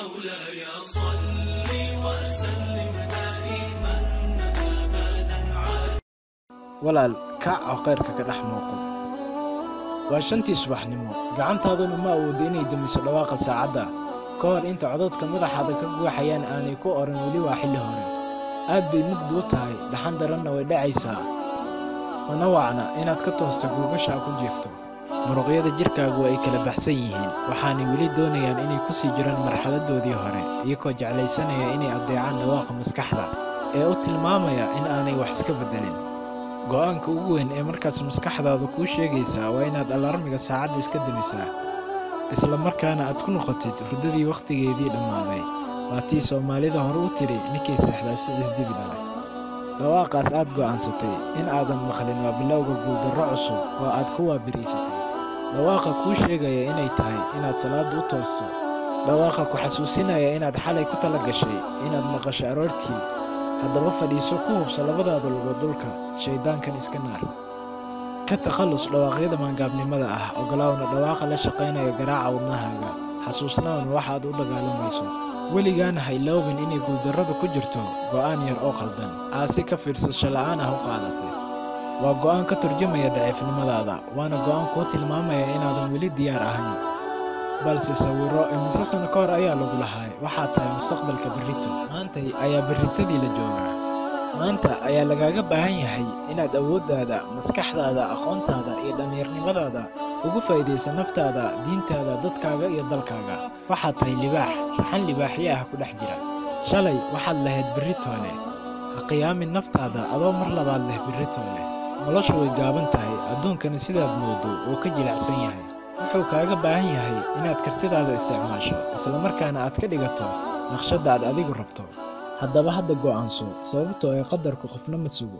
مولاي صل وسلم دائما أبدا على walaal kac oo khayrka ka dhex muuqo. waa shantii subaxnimo, gacantaaduna ma awooddo inay damiso dhawaaqa saacadda ka hor inta codadka madaxaada ka guuxayaan aanay ku oran weli waa xilli hore. aad bay mugdi u tahay, dhaxan daranna way dhacaysaa. mana wacna inaad ka toosto guugashaa ku jiifto. muruqyada jirkaagu ay kala baxsan yihiin, waxaanay weli doonayaan inay ku sii jiraan marxaladoodii hore, iyagoo jeclaysanaya inay addeecaan dhawaaqa maskaxda ee u tilmaamaya in aanay wax iska beddelin. go'aanka ugu weyn ee markaas maskaxdaadu kuu sheegaysaa waa inaad alarmiga saacadda iska damisaa, isla markaana aad ku noqotid hurdadii wakhtigeedii dhammaaday. waa tii Soomaalida hore u tiri ninkii seexdaa sidiis dibi dhalay. dhawaaqaas aad go'aansatay in aadan maqlin waa bilowga guuldarro cusub oo aad ku waabariysatay. dhawaaqa kuu sheegaya inay tahay inaad salaadda u toosto. dhawaaqa ku xasuusinaya inaad xalay ku tala gashay inaad maqasho aroortii. haddaba fadhiiso, ku hubso labadaada lugood dhulka, shayddaankan iska naar. ka takhallus dhawaaqyada maangaabnimada ah, ogolaawna dhawaaqa la shaqaynaya garaaca wadnahaaga. xasuusnaawna waxaad u dagaalamayso. weligaana ha iloobin inay guuldarradu ku jirto go'aan yar oo qaldan, aasi ka fiirsasho la'aan ah u qaadatay. waa go'aan ka turjumaya daciifnimadaada, waana go'aan kuu tilmaamaya inaadan weli diyaar ahayn. balse sawiro imise sano ka hor ayaa lagu lahay waxaa tahay mustaqbalka berrito. maanta ayaa berritadii la joogaa. maanta ayaa lagaaga baahan yahay inaad awooddaada, maskaxdaada, aqoontaada iyo dhallinyarnimadaada ugu faa'iidaysa naftaada, diintaada, dadkaaga iyo dalkaaga. waxaad tahay libaax, raxan libaaxyo ah ku dhex jira. shalay waxaad lahayd berritoole. ha qiyaamin naftaada adoo mar labaad leh berritoole. noloshu way gaaban tahay, adduunkana sidaad moodo wuu ka jilicsan yahay. wuxuu kaaga baahan yahay inaad kartidaada isticmaasho, isla markaana aad ka dhigato naqshadda aad adigu rabto. haddaba hadda go'aanso, sababtoo ay qadarku qofna ma sugo.